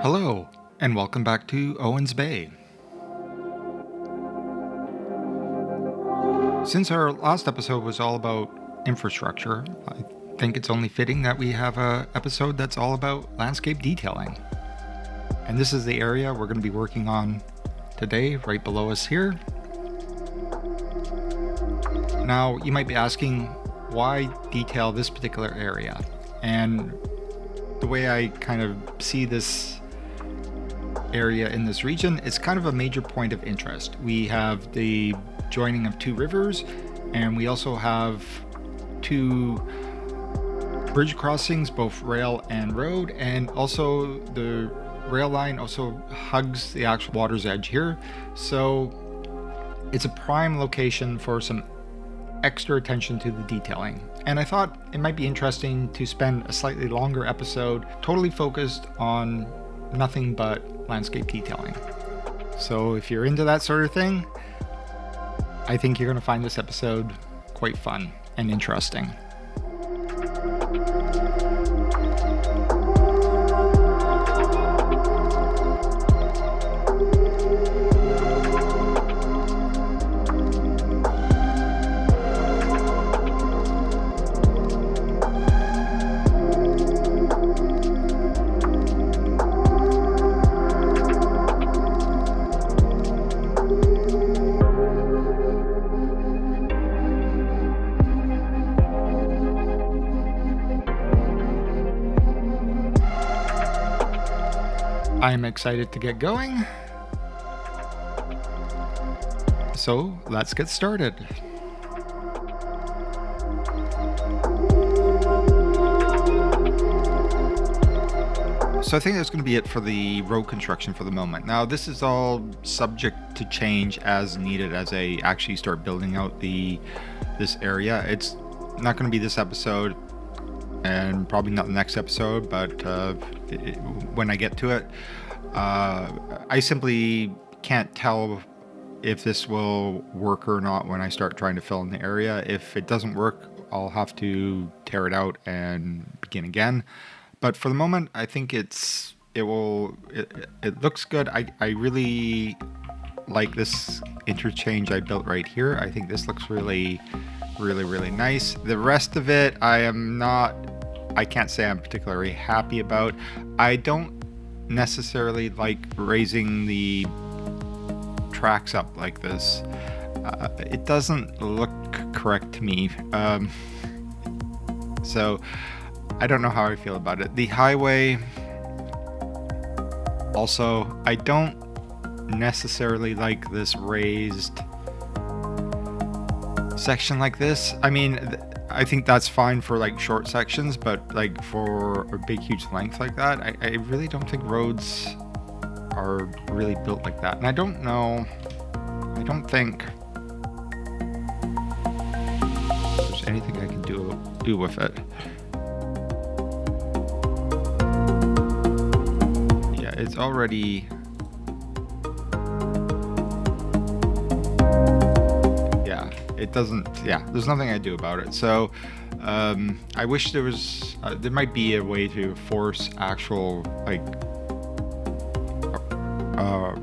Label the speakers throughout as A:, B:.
A: Hello, and welcome back to Owens Bay. Since our last episode was all about infrastructure, I think it's only fitting that we have an episode that's all about landscape detailing. And this is the area we're going to be working on today, right below us here. Now, you might be asking, why detail this particular area? And the way I kind of see this area in this region, it's kind of a major point of interest. We have the joining of two rivers, and we also have two bridge crossings, both rail and road, and also the rail line also hugs the actual water's edge here. So it's a prime location for some extra attention to the detailing. And I thought it might be interesting to spend a slightly longer episode totally focused on nothing but landscape detailing. So if you're into that sort of thing, I think you're going to find this episode quite fun and interesting. I'm excited to get going. So let's get started. So I think that's going to be it for the road construction for the moment. Now this is all subject to change as needed as I actually start building out this area. It's not going to be this episode and probably not the next episode, but when I get to it, I simply can't tell if this will work or not when I start trying to fill in the area. If it doesn't work, I'll have to tear it out and begin again. But for the moment, I think it looks good. I really like this interchange I built right here. I think this looks really nice. The rest of it, I can't say I'm particularly happy about. I don't necessarily like raising the tracks up like this. It doesn't look correct to me. So I don't know how I feel about it. The highway, also, I don't necessarily like this raised section like this. I mean, I think that's fine for like short sections, but like for a big huge length like that, I really don't think roads are really built like that. And I don't think there's anything I can do with it. Yeah, it's already, there's nothing I do about it. So I wish there might be a way to force actual like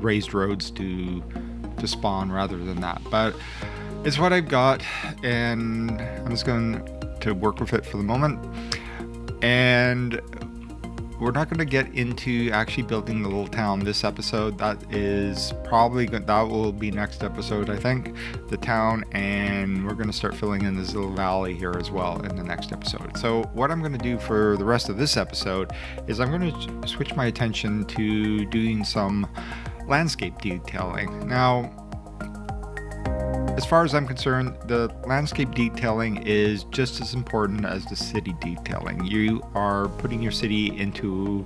A: raised roads to spawn rather than that, but it's what I've got, and I'm just going to work with it for the moment. And we're not going to get into actually building the little town this episode. That will be next episode, I think, the town, and we're going to start filling in this little valley here as well in the next episode. So what I'm going to do for the rest of this episode is I'm going to switch my attention to doing some landscape detailing. Now, as far as I'm concerned, the landscape detailing is just as important as the city detailing. You are putting your city into,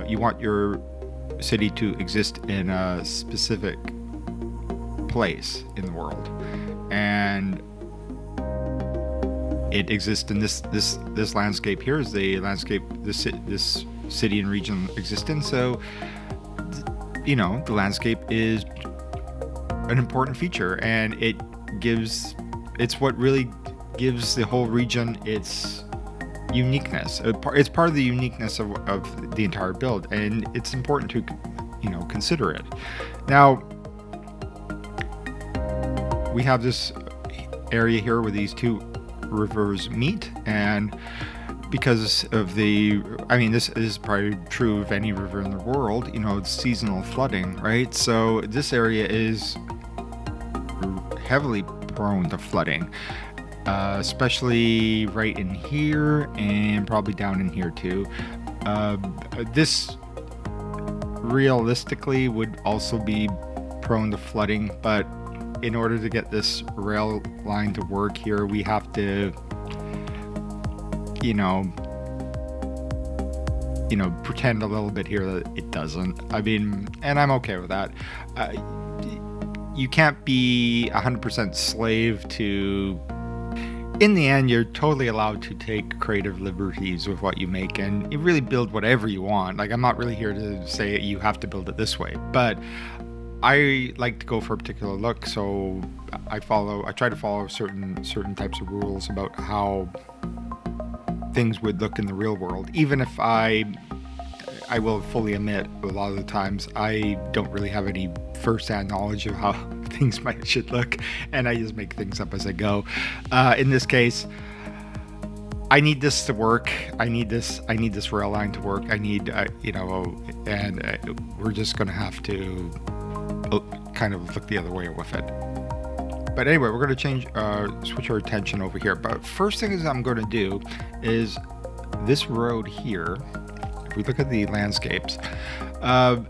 A: you want your city to exist in a specific place in the world. And it exists in this landscape here is the landscape this city and region exists in. So, the landscape is an important feature, and it's what really gives the whole region its uniqueness. It's part of the uniqueness of the entire build, and it's important to, consider it. Now, we have this area here where these two rivers meet, and because of this is probably true of any river in the world, it's seasonal flooding, right? So this area is heavily prone to flooding, especially right in here and probably down in here too. This realistically would also be prone to flooding, but in order to get this rail line to work here, we have to pretend a little bit here that it doesn't. And I'm okay with that. You can't be 100% slave to... In the end, you're totally allowed to take creative liberties with what you make, and you really build whatever you want. Like, I'm not really here to say you have to build it this way, but I like to go for a particular look, so I try to follow certain types of rules about how things would look in the real world, even if I will fully admit a lot of the times I don't really have any first-hand knowledge of how things should look, and I just make things up as I go. In this case, I need this to work. I need this rail line to work. We're just gonna have to kind of look the other way with it. But anyway, we're going to switch our attention over here. But first thing is I'm going to do is this road here. If we look at the landscapes,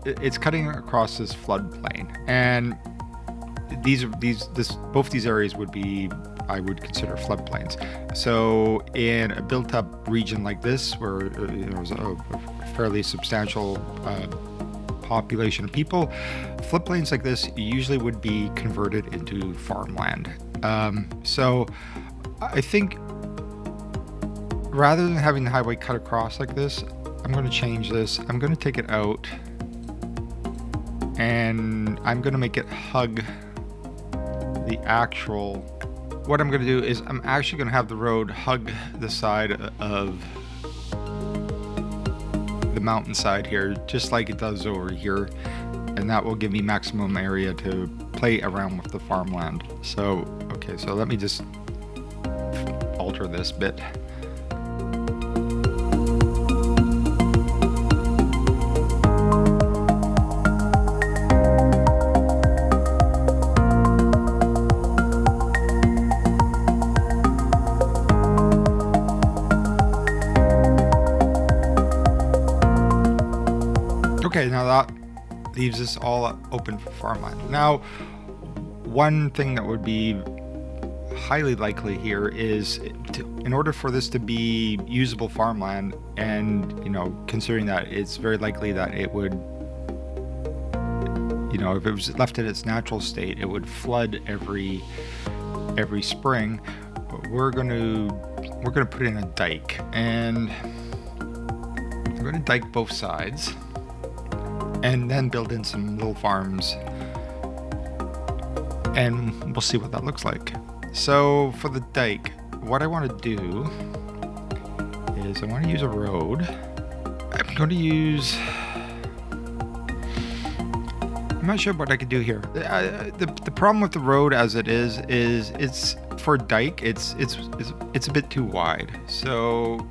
A: it's cutting across this floodplain, and both these areas I would consider floodplains. So in a built-up region like this, where there's a fairly substantial population of people, floodplains like this usually would be converted into farmland. So I think rather than having the highway cut across like this, I'm going to change this. I'm going to take it out, and I'm going to make it hug the actual... What I'm going to do is I'm actually going to have the road hug the side of the mountainside here, just like it does over here, and that will give me maximum area to play around with the farmland. So let me just alter this bit. Okay, now that leaves us all open for farmland. Now, one thing that would be highly likely here is in order for this to be usable farmland, and considering that it's very likely that it would, if it was left in its natural state, it would flood every spring. We're gonna put in a dike, and we're gonna dike both sides, and then build in some little farms, and we'll see what that looks like. So for the dike, what I want to do is I want to use a road. I'm not sure what I could do here. The problem with the road as it is it's for a dike, it's a bit too wide. So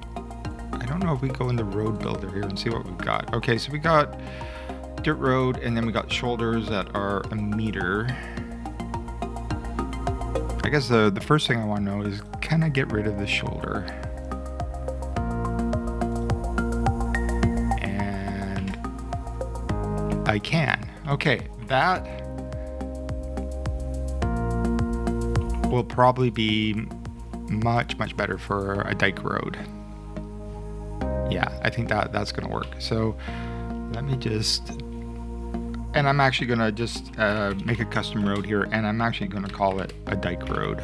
A: I don't know if we go in the road builder here and see what we've got. Okay, so we got dirt road, and then we got shoulders that are 1 meter. I guess the first thing I want to know is, can I get rid of the shoulder? And I can. Okay, that will probably be much better for a dike road. Yeah, I think that's gonna work. So let me just... And I'm actually going to just make a custom road here, and I'm actually going to call it a dike road.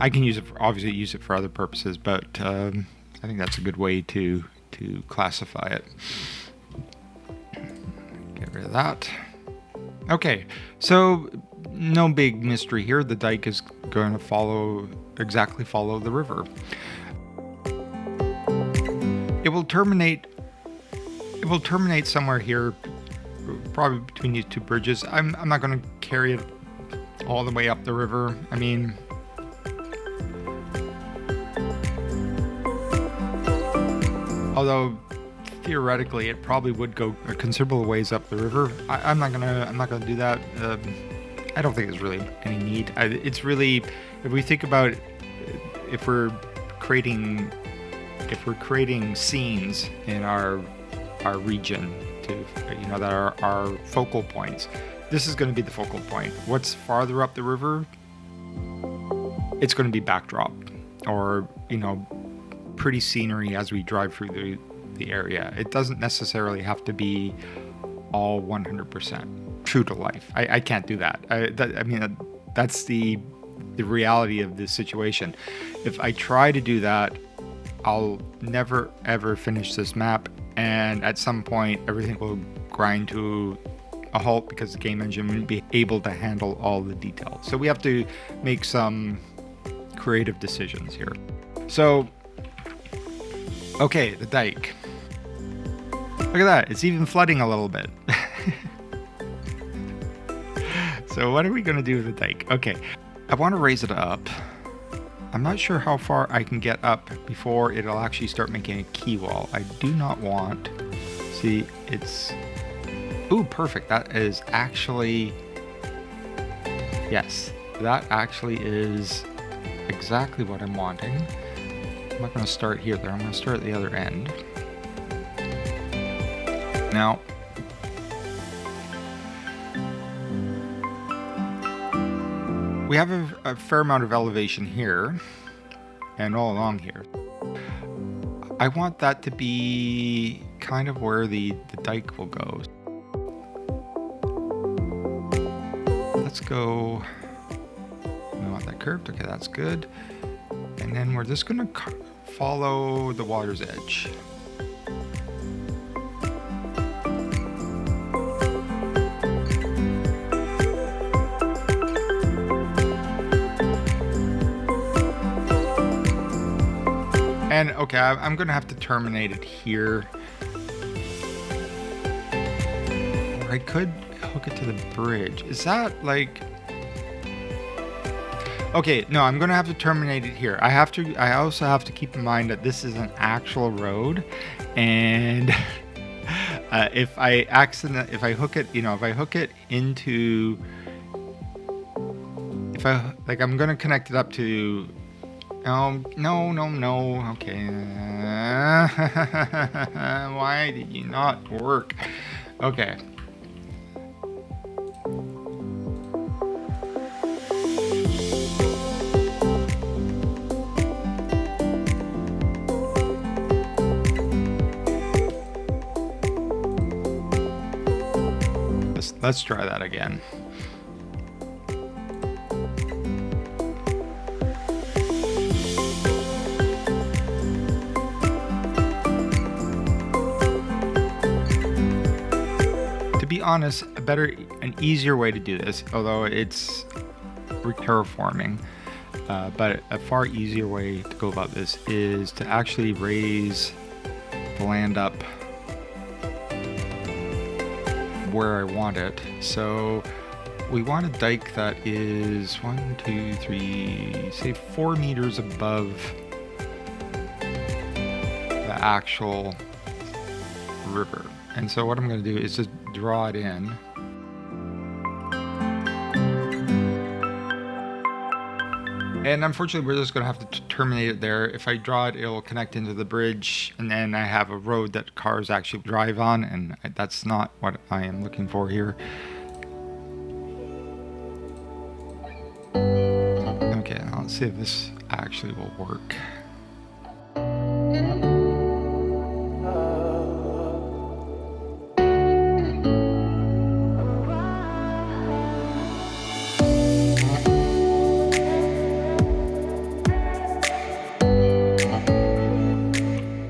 A: I can obviously use it for other purposes, but I think that's a good way to classify it. Get rid of that. Okay, so no big mystery here. The dike is going to follow the river. It will terminate. It will terminate somewhere here, probably between these two bridges. I'm not going to carry it all the way up the river. I mean, although theoretically it probably would go a considerable ways up the river, I'm not gonna do that. I don't think there's really any need. It's really, if we think about, if we're creating scenes in our region to, that are our focal points, this is going to be the focal point. What's farther up the river, it's going to be backdrop, or pretty scenery as we drive through the area. It doesn't necessarily have to be all 100% true to life. I can't do that. That's the reality of this situation. If I try to do that, I'll never ever finish this map, and at some point everything will grind to a halt because the game engine wouldn't be able to handle all the details. So we have to make some creative decisions here. So, okay, the dike. Look at that, it's even flooding a little bit. So what are we gonna do with the dike? Okay, I wanna raise it up. I'm not sure how far I can get up before it'll actually start making a quay wall. I do not want, see, it's, ooh, perfect. That is actually, yes, that actually is exactly what I'm wanting. I'm not gonna start here though, I'm gonna start at the other end. Now, we have a fair amount of elevation here and all along here. I want that to be kind of where the dike will go. Let's go, we want that curved, okay, that's good. And then we're just gonna follow the water's edge. And okay, I'm gonna have to terminate it here. Or I could hook it to the bridge. Is that like... Okay, no, I'm gonna have to terminate it here. I also have to keep in mind that this is an actual road, and if I hook it into, I'm gonna connect it up to, no, okay. Why did you not work? Okay. Let's try that again. To be honest, an easier way to do this, although it's terraforming, but a far easier way to go about this is to actually raise the land up where I want it. So we want a dike that is 1, 2, 3, say 4 meters above the actual river. And so what I'm going to do is just draw it in. And unfortunately, we're just going to have to terminate it there. If I draw it, it'll connect into the bridge, and then I have a road that cars actually drive on, and that's not what I am looking for here. Okay, now let's see if this actually will work.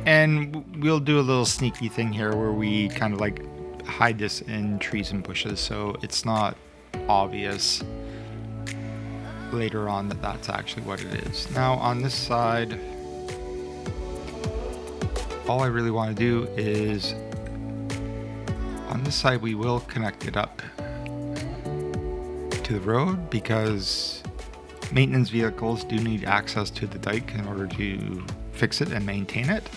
A: And we'll do a little sneaky thing here where we kind of like hide this in trees and bushes so it's not obvious later on that that's actually what it is. Now on this side, all I really want to do is on this side we will connect it up to the road, because maintenance vehicles do need access to the dike in order to fix it and maintain it.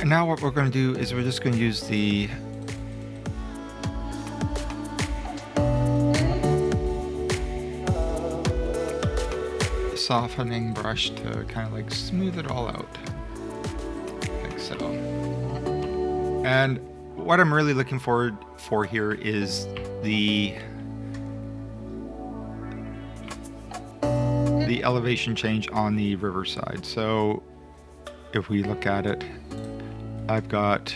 A: And now what we're going to do is we're just going to use the softening brush to kind of like smooth it all out, like so. And what I'm really looking forward for here is the elevation change on the riverside. So if we look at it, I've got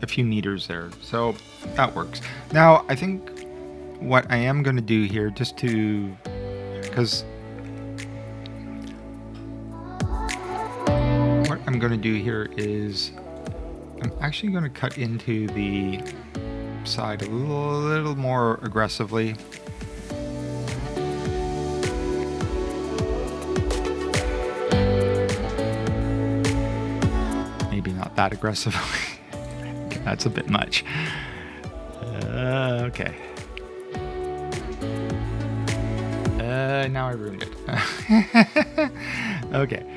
A: a few meters there, so that works. Now I think what I am going to do here, just to, because what I'm going to do here is I'm actually going to cut into the side a little more aggressively. Maybe not that aggressively. That's a bit much. Okay. Now I ruined it. Okay.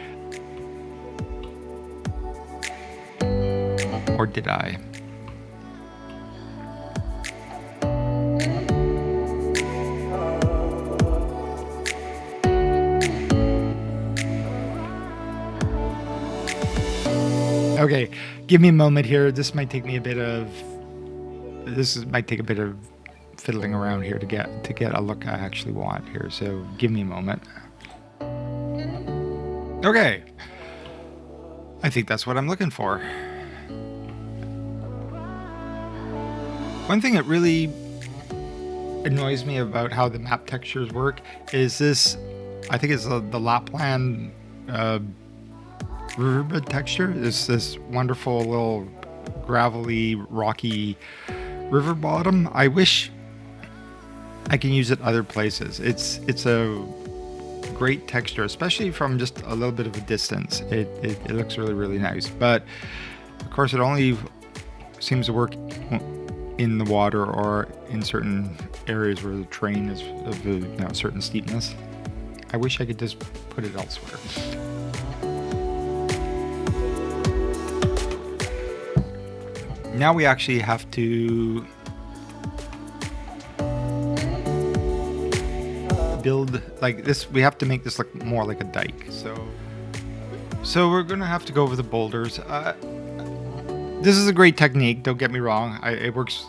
A: Or did I? Okay, give me a moment here. This might take a bit of fiddling around here to get a look I actually want here. So give me a moment. Okay, I think that's what I'm looking for. One thing that really annoys me about how the map textures work is this. I think it's the Lapland riverbed texture. It's this wonderful little gravelly, rocky river bottom. I wish I can use it other places. It's a great texture, especially from just a little bit of a distance. It looks really, really nice. But of course, it only seems to work in the water or in certain areas where the terrain is of a certain steepness. I wish I could just put it elsewhere. Now we actually have to build like this. We have to make this look more like a dike. So we're gonna have to go over the boulders. This is a great technique, don't get me wrong. It works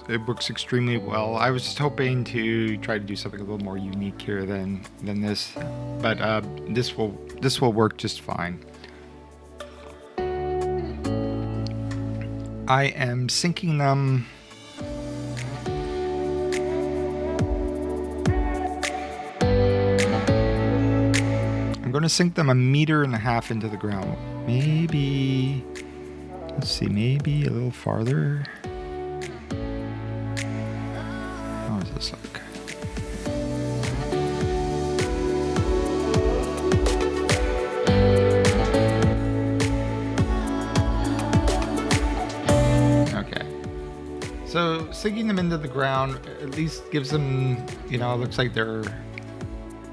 A: extremely well. I was just hoping to try to do something a little more unique here than this, but this will work just fine. I am sinking them I'm going to sink them 1.5 meters into the ground. Maybe, let's see, maybe a little farther. How does this look? So sinking them into the ground at least gives them, it looks like they're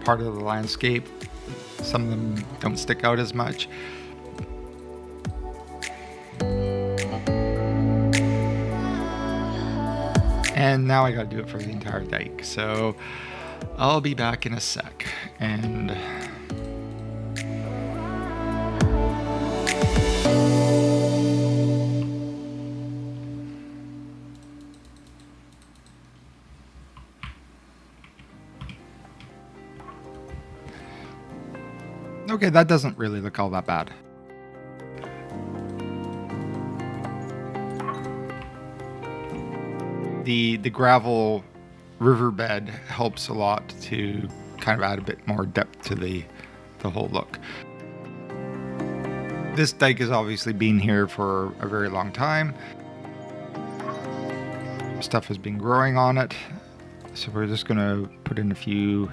A: part of the landscape. Some of them don't stick out as much. And now I gotta do it for the entire dike. So I'll be back in a sec. And okay, that doesn't really look all that bad. The gravel riverbed helps a lot to kind of add a bit more depth to the whole look. This dike has obviously been here for a very long time. Stuff has been growing on it, so we're just going to put in a few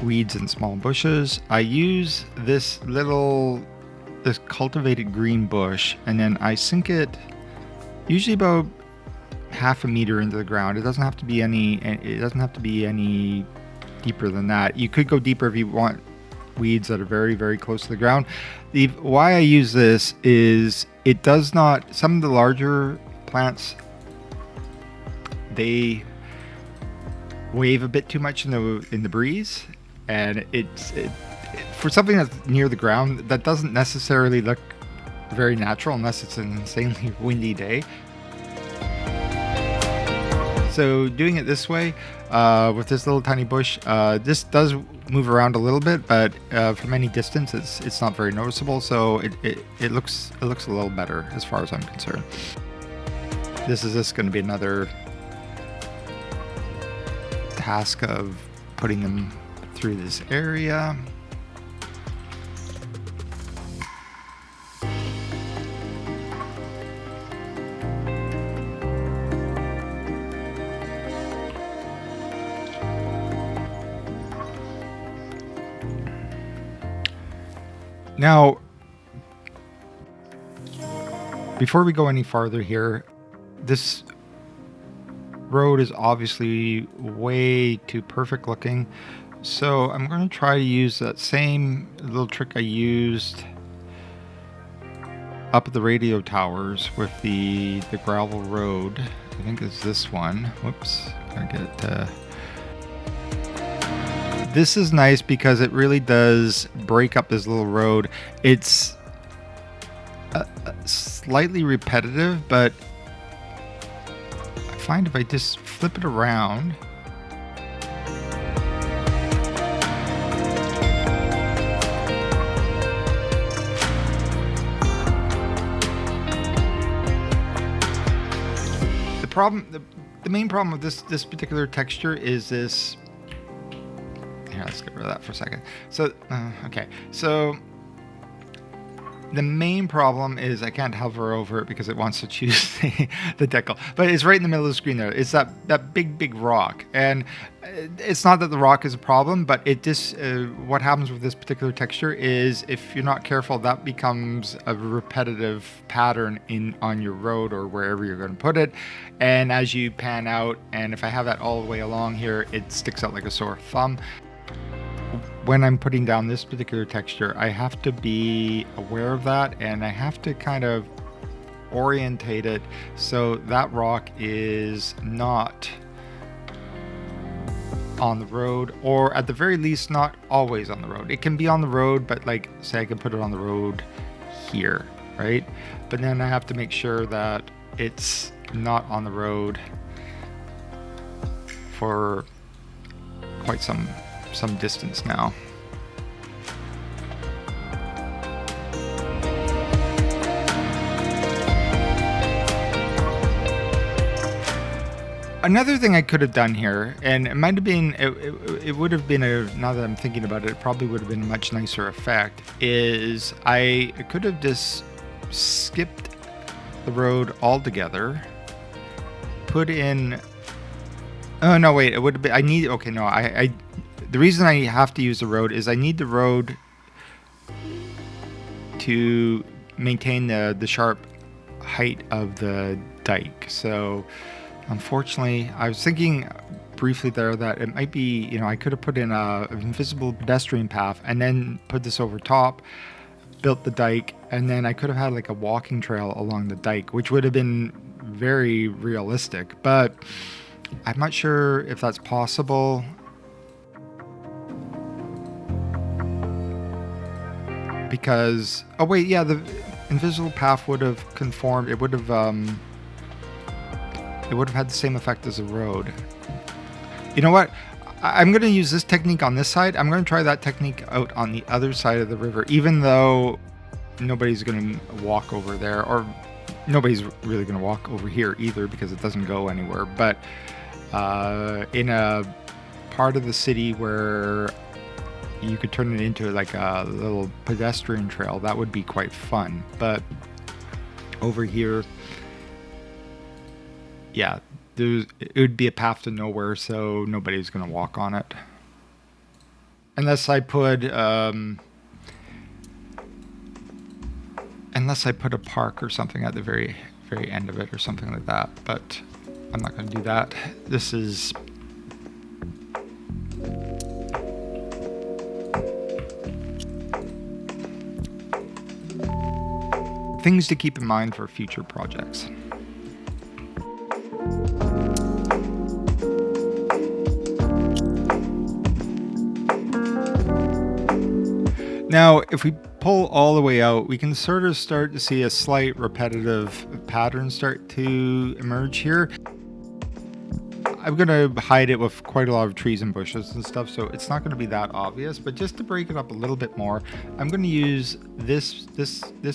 A: weeds and small bushes. I use this cultivated green bush, and then I sink it usually about half a meter into the ground. It doesn't have to be any deeper than that. You could go deeper if you want weeds that are very, very close to the ground. Why I use this is it does not, some of the larger plants, they wave a bit too much in the breeze, and for something that's near the ground, that doesn't necessarily look very natural unless it's an insanely windy day. So doing it this way, with this little tiny bush, this does move around a little bit, but from any distance, it's not very noticeable. So it looks a little better as far as I'm concerned. This is just going to be another task of putting them through this area. Now, before we go any farther here, this road is obviously way too perfect looking. So I'm going to try to use that same little trick I used up at the radio towers with the gravel road. I think it's this one. Whoops, gotta get it to... This is nice because it really does break up this little road. It's slightly repetitive, but I find if I just flip it around, the main problem with this particular texture is this. Here, let's get rid of that for a second. So, okay. So, the main problem is I can't hover over it because it wants to choose the decal. But it's right in the middle of the screen there. It's that big rock. And it's not that the rock is a problem, but what happens with this particular texture is if you're not careful, that becomes a repetitive pattern on your road or wherever you're going to put it. And as you pan out, and if I have that all the way along here, it sticks out like a sore thumb. When I'm putting down this particular texture, I have to be aware of that, and I have to kind of orientate it so that rock is not on the road, or at the very least not always on the road. It can be on the road, but like say I can put it on the road here, right? But then I have to make sure that it's not on the road for quite some distance now. Another thing I could have done here, and it might have been, it would have been now that I'm thinking about it, it probably would have been a much nicer effect, is I could have just skipped the road altogether, put in, oh no, wait, it would have been, the reason I have to use the road is I need the road to maintain the sharp height of the dike. So unfortunately, I was thinking briefly there that it might be, I could have put in an invisible pedestrian path and then put this over top, built the dike, and then I could have had like a walking trail along the dike, which would have been very realistic, but I'm not sure if that's possible. Because, oh wait, yeah, the invisible path would have conformed. It would have had the same effect as a road. You know what? I'm going to use this technique on this side. I'm going to try that technique out on the other side of the river, even though nobody's going to walk over there, or nobody's really going to walk over here either because it doesn't go anywhere. But in a part of the city where you could turn it into like a little pedestrian trail, that would be quite fun. But over here, yeah, it would be a path to nowhere, so nobody's going to walk on it. unless I put a park or something at the very end of it or something like that. But I'm not going to do that. This is things to keep in mind for future projects. Now, if we pull all the way out, we can sort of start to see a slight repetitive pattern start to emerge here. I'm going to hide it with quite a lot of trees and bushes and stuff, so it's not going to be that obvious. But just to break it up a little bit more, I'm going to use this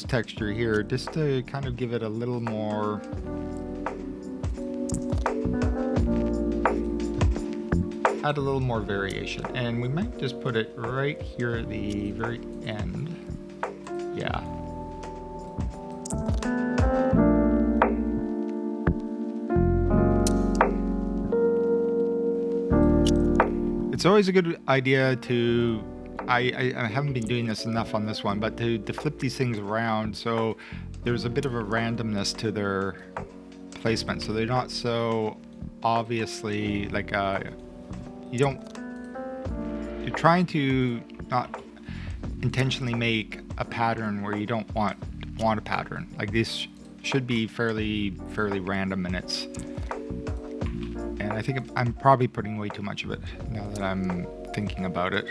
A: texture here just to kind of give it a little more add a little more variation. And we might just put it right here at the very end. Yeah. It's always a good idea to, I haven't been doing this enough on this one, but to flip these things around so there's a bit of a randomness to their placement. So they're not so obviously like, you're trying to not intentionally make a pattern where you don't want a pattern. Like this should be fairly random in its, and I think I'm probably putting way too much of it now that I'm thinking about it.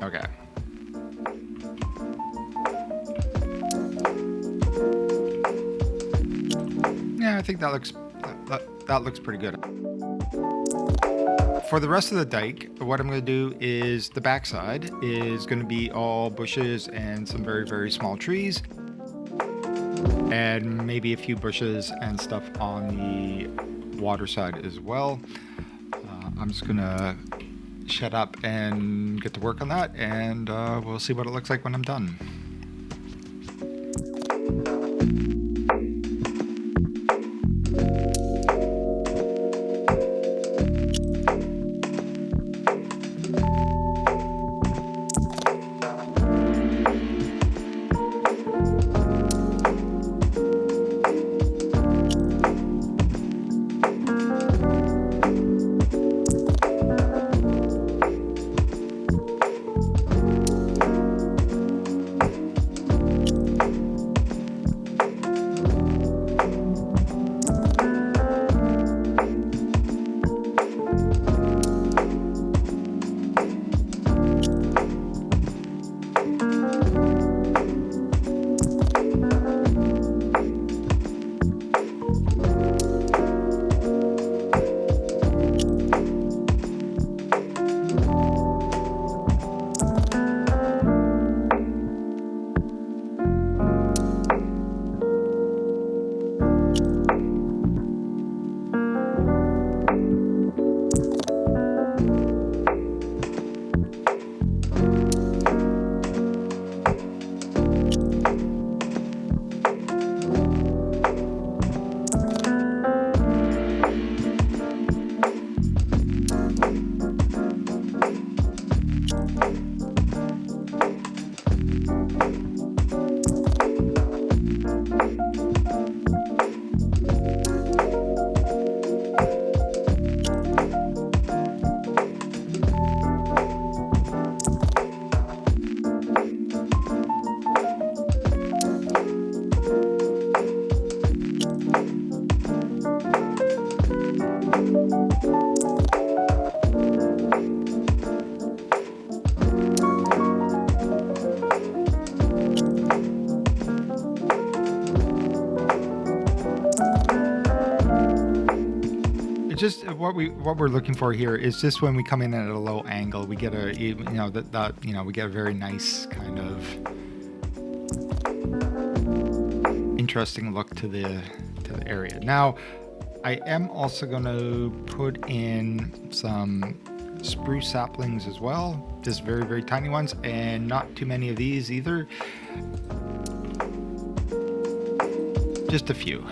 A: Okay. Yeah, I think that looks pretty good. For the rest of the dike, what I'm going to do is the backside is going to be all bushes and some very small trees, and maybe a few bushes and stuff on the water side as well. I'm just going to shut up and get to work on that, and we'll see what it looks like when I'm done. Just what we're looking for here is just when we come in at a low angle, we get a we get a very nice kind of interesting look to the area. Now, I am also going to put in some spruce saplings as well, just very tiny ones, and not too many of these either. Just a few.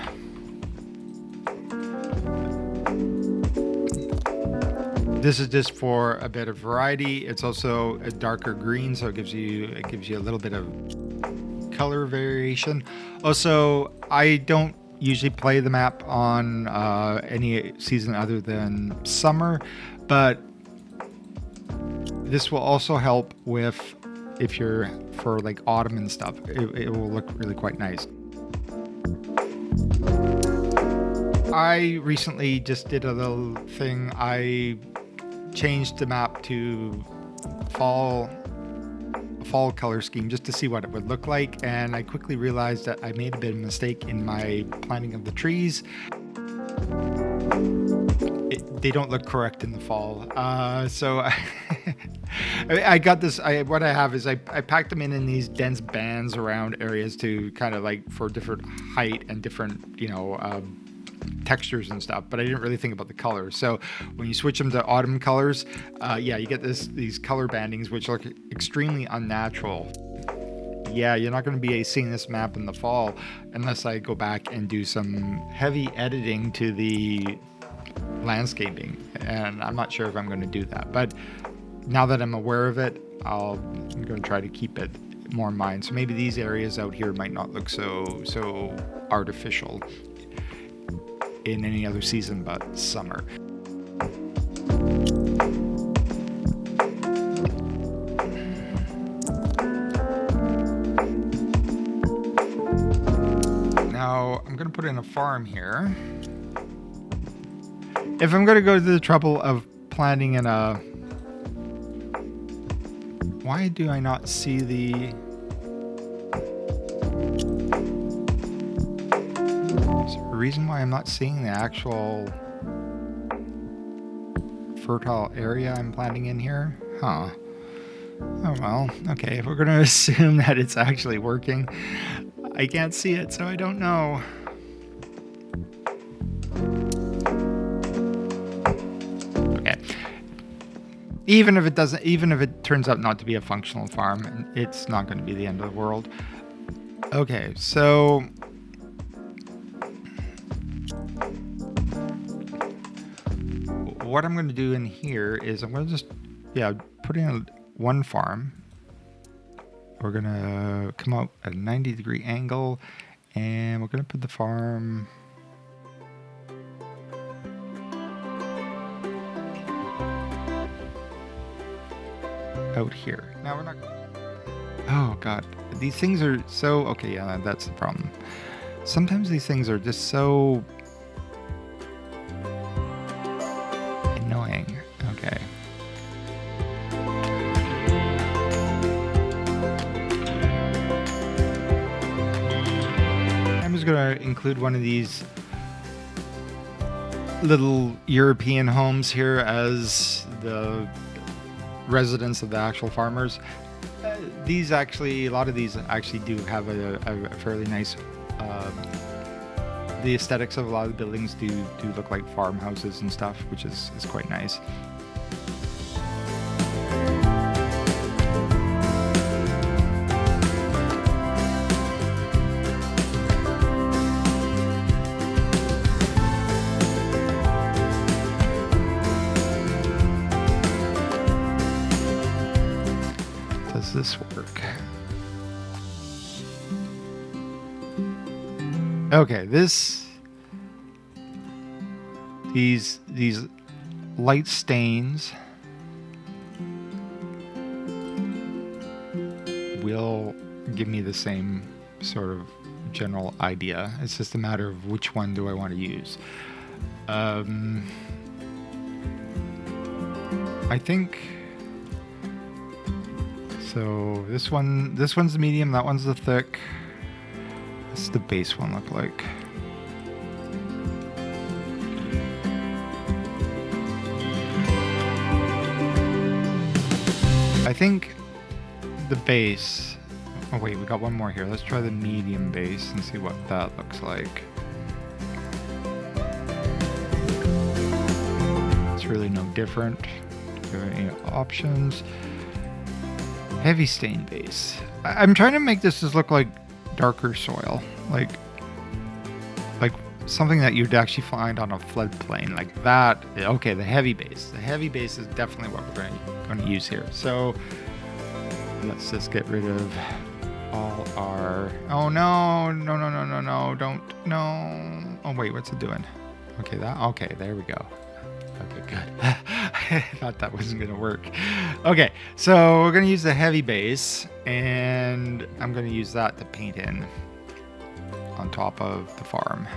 A: This is just for a bit of variety. It's also a darker green, so it gives you a little bit of color variation. Also, I don't usually play the map on any season other than summer, but this will also help with if you're for like autumn and stuff. It will look really quite nice. I recently just did a little thing. I changed the map to fall color scheme just to see what it would look like, and I quickly realized that I made a bit of a mistake in my planting of the trees. They don't look correct in the fall, so I got this. What I have is I packed them in these dense bands around areas to kind of like for different height and different textures and stuff, but I didn't really think about the colors. So when you switch them to autumn colors, you get these color bandings which look extremely unnatural. Yeah, you're not going to be seeing this map in the fall unless I go back and do some heavy editing to the landscaping, and I'm not sure if I'm going to do that. But now that I'm aware of it, I'm going to try to keep it more in mind. So maybe these areas out here might not look so artificial in any other season but summer. Now I'm going to put in a farm here. If I'm going to go to the trouble of planting in a... Why do I not see the... Is there a reason why I'm not seeing the actual fertile area I'm planting in here? Huh. Oh well, okay, if we're going to assume that it's actually working, I can't see it, so I don't know. Even if it turns out not to be a functional farm, it's not going to be the end of the world. Okay, so what I'm going to do in here is I'm going to just put in one farm. We're going to come out at a 90-degree angle, and we're going to put the farm out here. Now we're not... Oh god, these things are so... Okay, yeah, that's the problem. Sometimes these things are just so annoying. Okay. I'm just gonna include one of these little European homes here as the residents of the actual farmers. These actually, a lot of these actually do have a fairly nice, the aesthetics of a lot of the buildings do look like farmhouses and stuff, which is quite nice. Does this work? Okay, these light stains will give me the same sort of general idea. It's just a matter of which one do I want to use. I think so. This one's the medium, that one's the thick. What's the base one look like? I think the base... Oh wait, we got one more here. Let's try the medium base and see what that looks like. It's really no different. Do you have any options? Heavy stain base. I'm trying to make this just look like darker soil, like something that you'd actually find on a floodplain like that. Okay, the heavy base. The heavy base is definitely what we're going to use here. So let's just get rid of all our... Oh, no, don't, no. Oh, wait, what's it doing? Okay, okay, there we go. Okay, good. I thought that wasn't going to work. Okay, so we're going to use the heavy base, and I'm going to use that to paint in on top of the farm.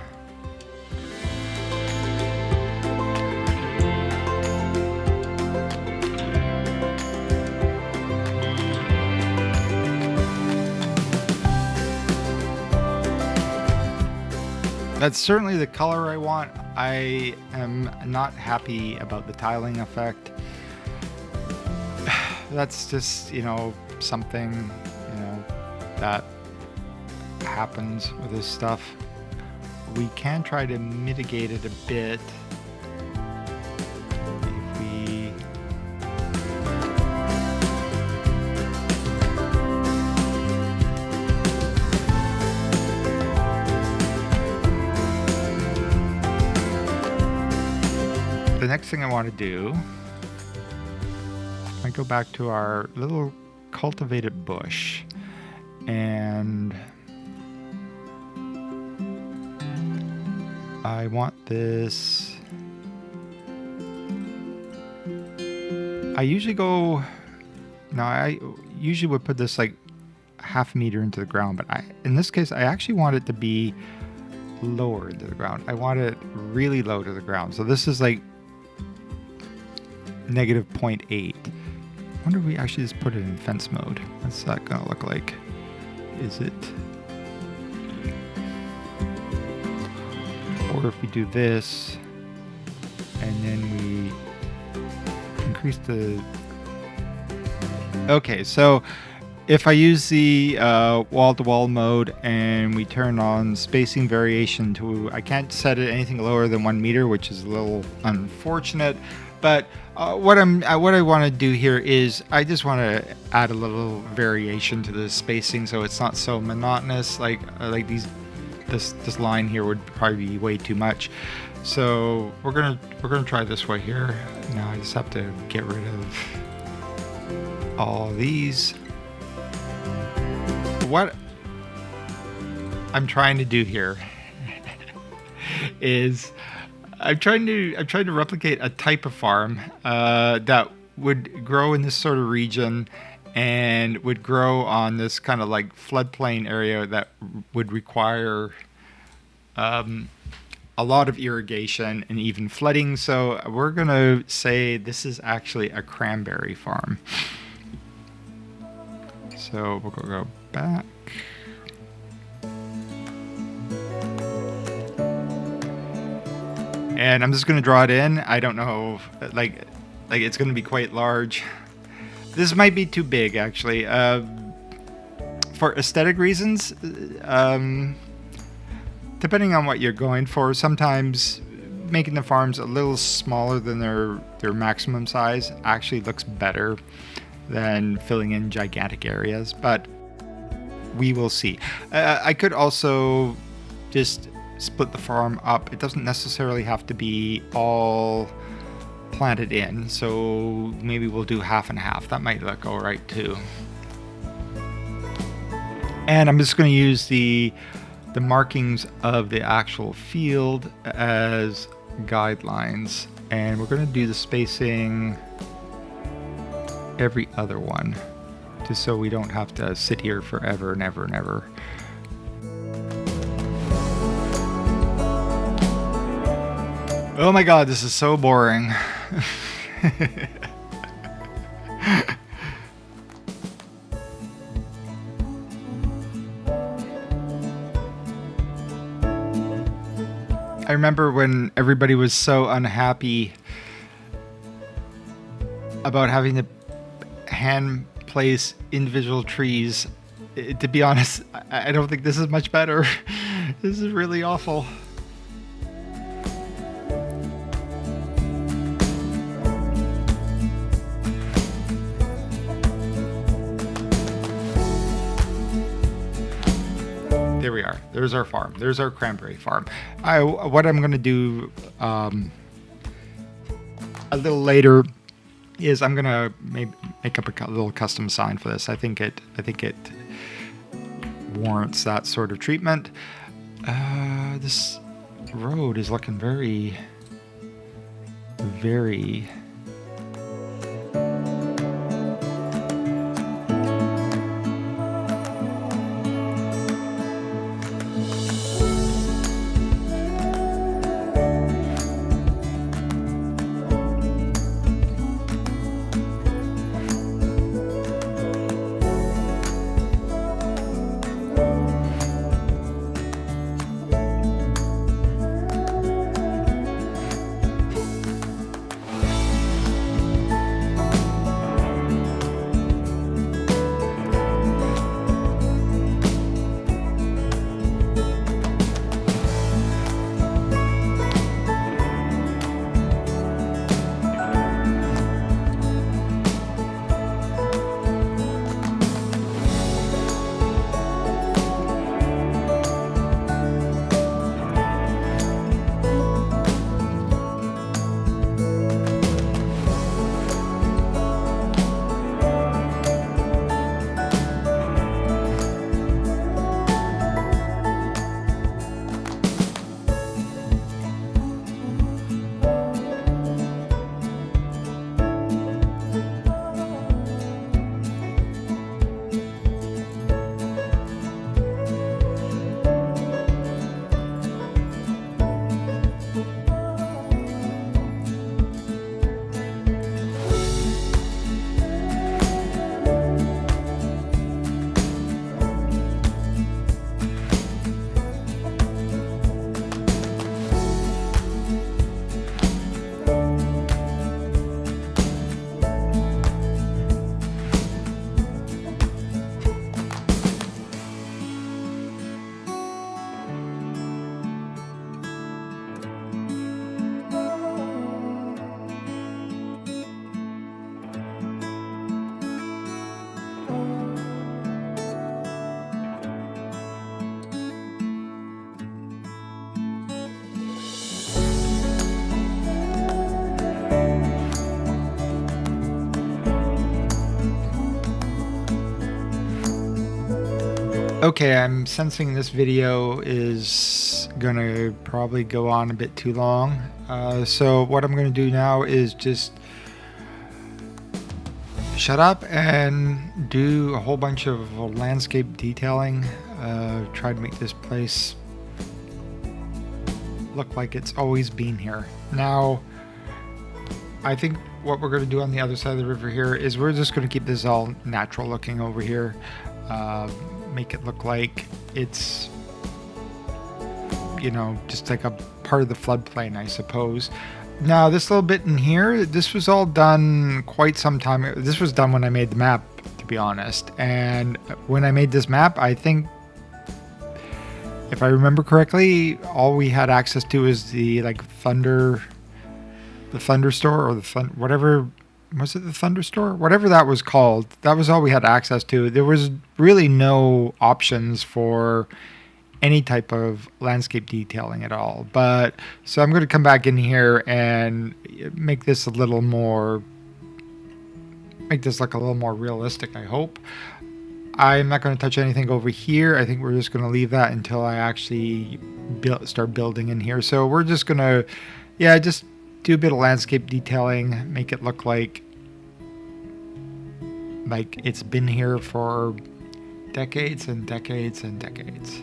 A: That's certainly the color I want. I am not happy about the tiling effect. That's just, something, that happens with this stuff. We can try to mitigate it a bit. If we... The next thing I want to do, I go back to our little cultivated bush, and I want this. I usually would put this like half a meter into the ground, but in this case, I actually want it to be lower into the ground. I want it really low to the ground. So this is like negative 0.8. I wonder if we actually just put it in fence mode. What's that gonna look like? Is it... Or if we do this, and then we increase the... Okay, so if I use the wall-to-wall mode and we turn on spacing variation to... I can't set it anything lower than 1 meter, which is a little unfortunate. But what I want to do here is I just want to add a little variation to the spacing so it's not so monotonous. Like this line here would probably be way too much. So we're gonna try this way here. Now I just have to get rid of all these. What I'm trying to do here is I'm trying to replicate a type of farm that would grow in this sort of region and would grow on this kind of like floodplain area that would require a lot of irrigation and even flooding. So we're gonna say this is actually a cranberry farm. So we'll go back. And I'm just going to draw it in. I don't know, like it's going to be quite large. This might be too big, actually. For aesthetic reasons, depending on what you're going for, sometimes making the farms a little smaller than their maximum size actually looks better than filling in gigantic areas. But we will see. I could also just split the farm up. It doesn't necessarily have to be all planted in, so maybe we'll do half and half. That might look all right too. And I'm just going to use the markings of the actual field as guidelines, and we're going to do the spacing every other one, just so we don't have to sit here forever and ever and ever. Oh my god, this is so boring. I remember when everybody was so unhappy about having to hand place individual trees. To be honest, I don't think this is much better. This is really awful. There we are. There's our farm. There's our cranberry farm. What I'm going to do a little later is I'm going to make up a little custom sign for this. I think it warrants that sort of treatment. This road is looking very, very... Okay, I'm sensing this video is gonna probably go on a bit too long. So what I'm gonna do now is just shut up and do a whole bunch of landscape detailing. Try to make this place look like it's always been here. Now, I think what we're going to do on the other side of the river here is we're just going to keep this all natural looking over here. Make it look like it's, you know, just like a part of the floodplain, I suppose. Now, this little bit in here, this was all done quite some time. This was done when I made the map, to be honest. And when I made this map, I think, if I remember correctly, all we had access to is the Thunder Store, or whatever. Was it the Thunder Store? Whatever that was called, that was all we had access to. There was really no options for any type of landscape detailing at all. But so I'm going to come back in here and make this look a little more realistic, I hope. I'm not going to touch anything over here. I think we're just going to leave that until I actually start building in here. So we're just going to, just do a bit of landscape detailing, make it look like it's been here for decades and decades and decades.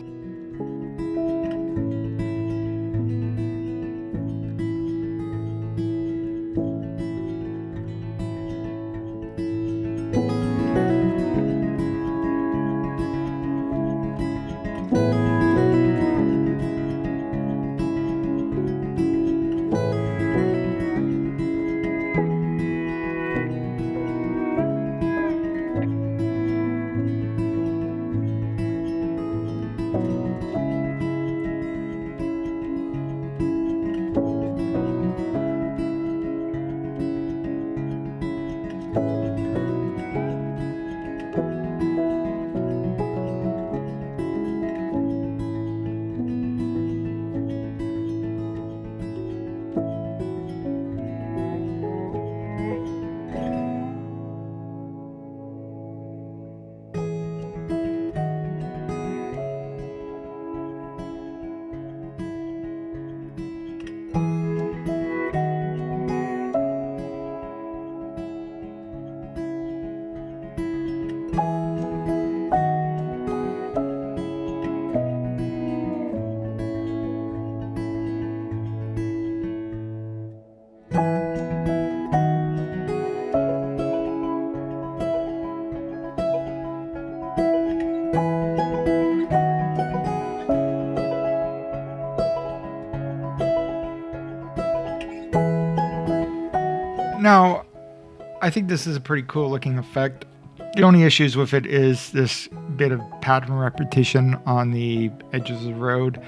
A: Now, I think this is a pretty cool looking effect. The only issues with it is this bit of pattern repetition on the edges of the road,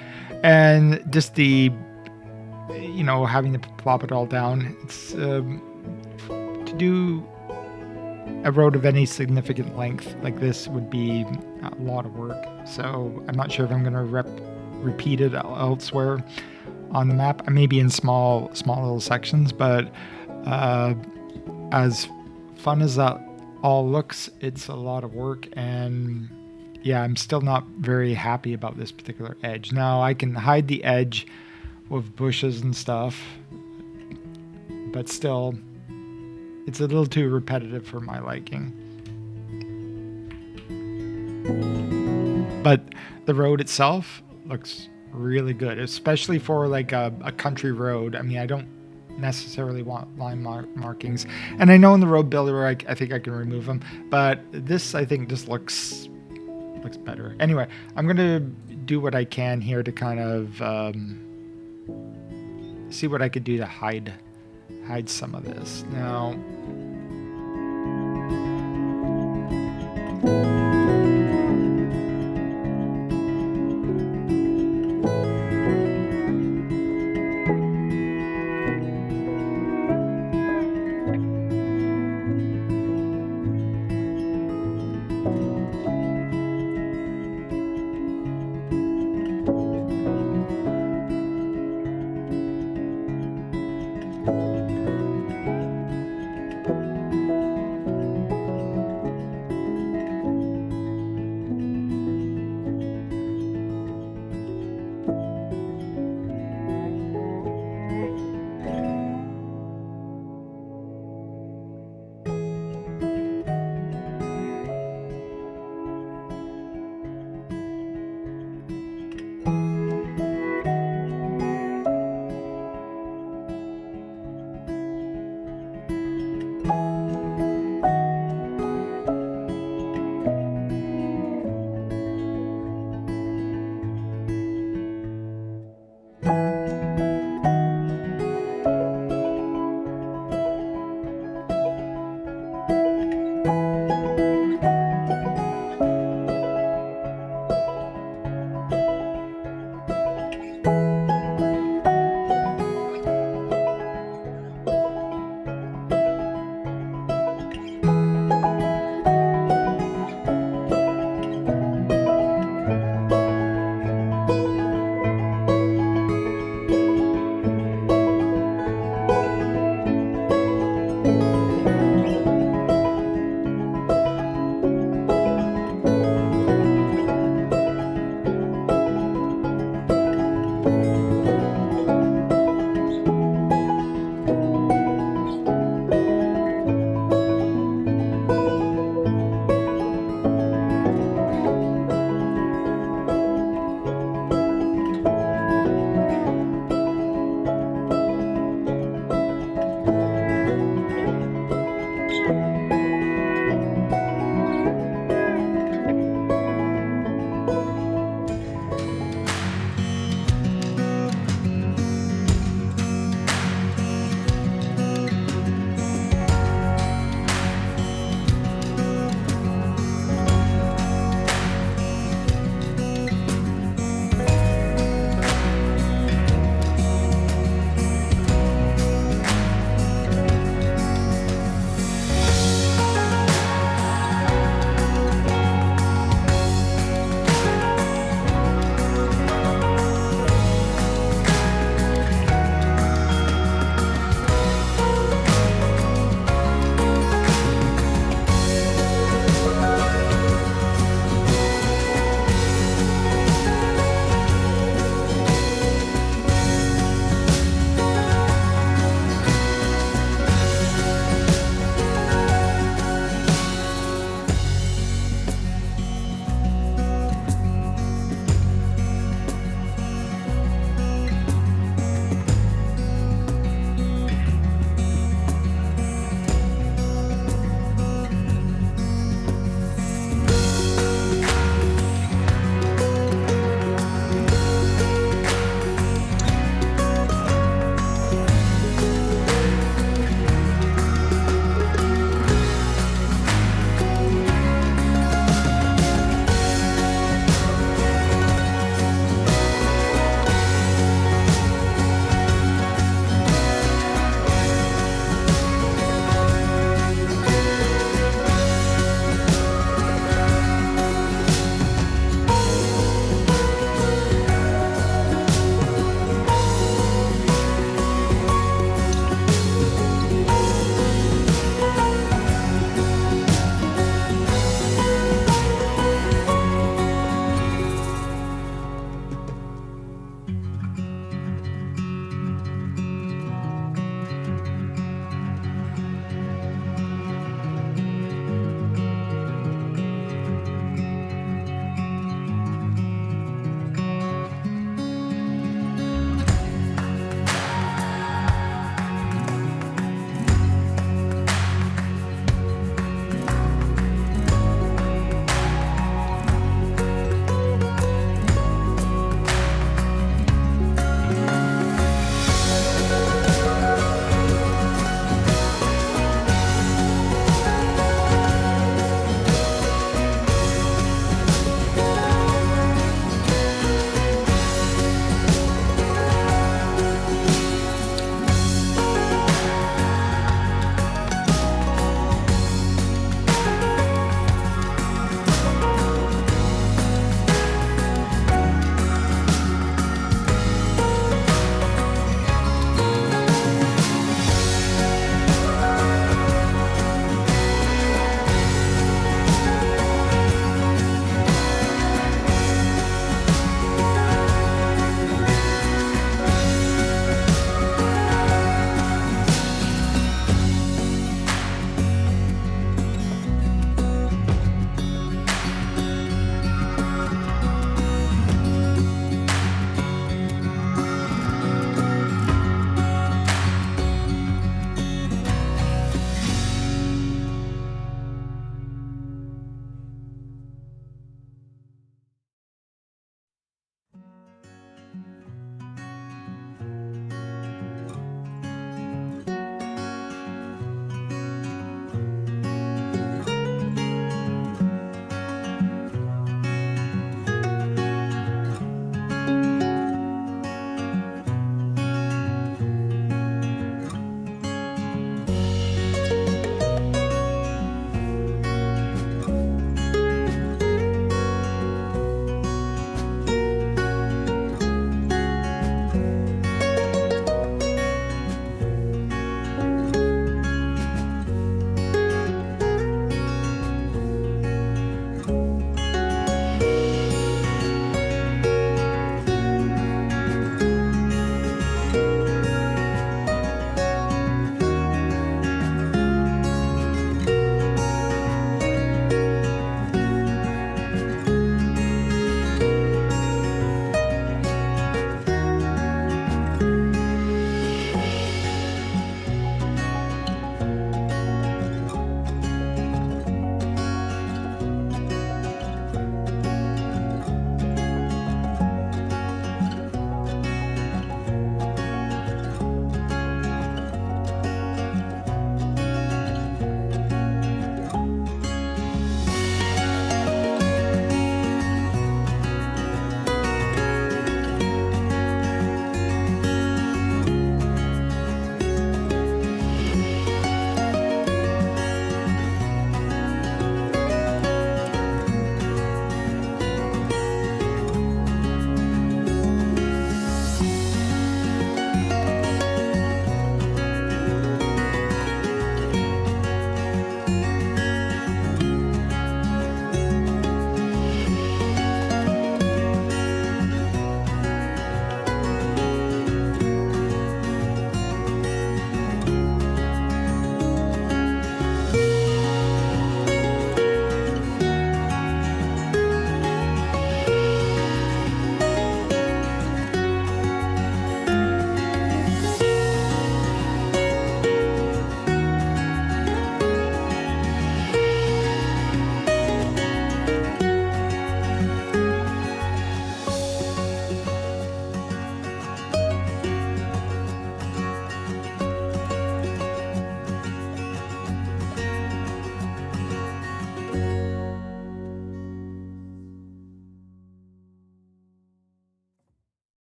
A: and just the, having to plop it all down. It's to do a road of any significant length like this would be a lot of work. So I'm not sure if I'm going to repeat it elsewhere on the map. Maybe in small little sections, but as fun as that all looks, it's a lot of work, and yeah, I'm still not very happy about this particular edge. Now I can hide the edge with bushes and stuff, but still it's a little too repetitive for my liking. But the road itself looks really good, especially for like a country road. I don't necessarily want line markings, and I know in the road builder I think I can remove them, but this I think just looks better. Anyway, I'm gonna do what I can here to kind of see what I could do to hide some of this. Now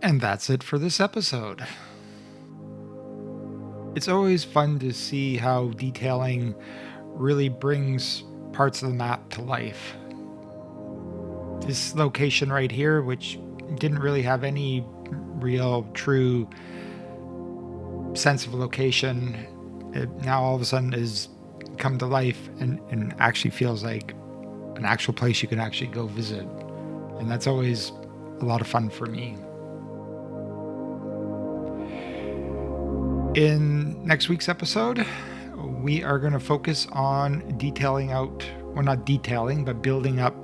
A: And that's it for this episode. It's always fun to see how detailing really brings parts of the map to life. This location right here, which didn't really have any real true sense of location, it now all of a sudden is come to life and actually feels like an actual place you can actually go visit. And that's always a lot of fun for me. In next week's episode, we are going to focus on detailing out, well, not detailing, but building up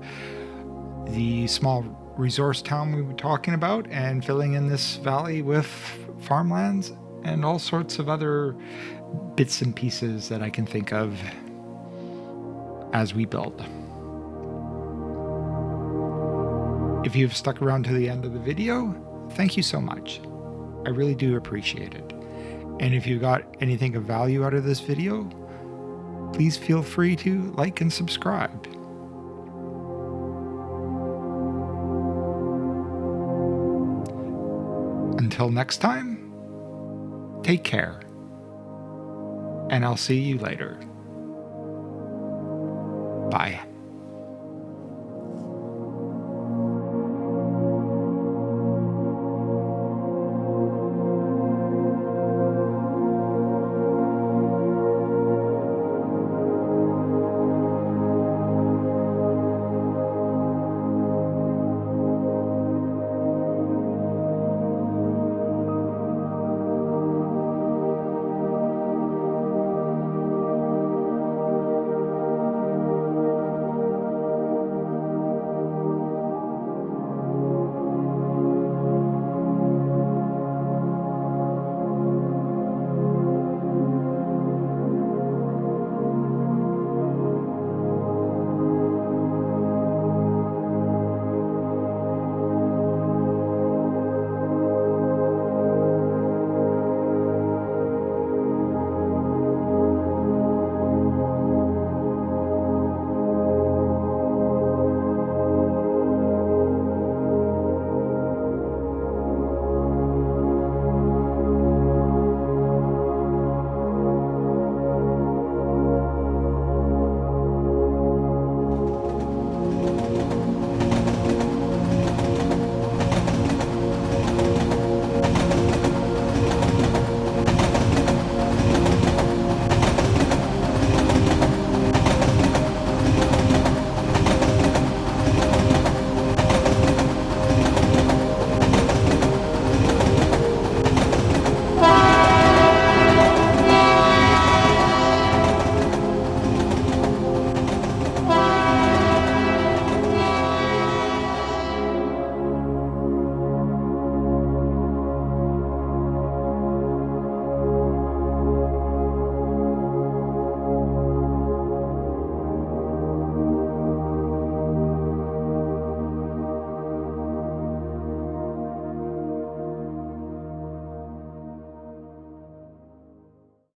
A: the small resource town we were talking about and filling in this valley with farmlands and all sorts of other bits and pieces that I can think of as we build. If you've stuck around to the end of the video, thank you so much. I really do appreciate it. And if you got anything of value out of this video, please feel free to like and subscribe. Until next time, take care. And I'll see you later. Bye.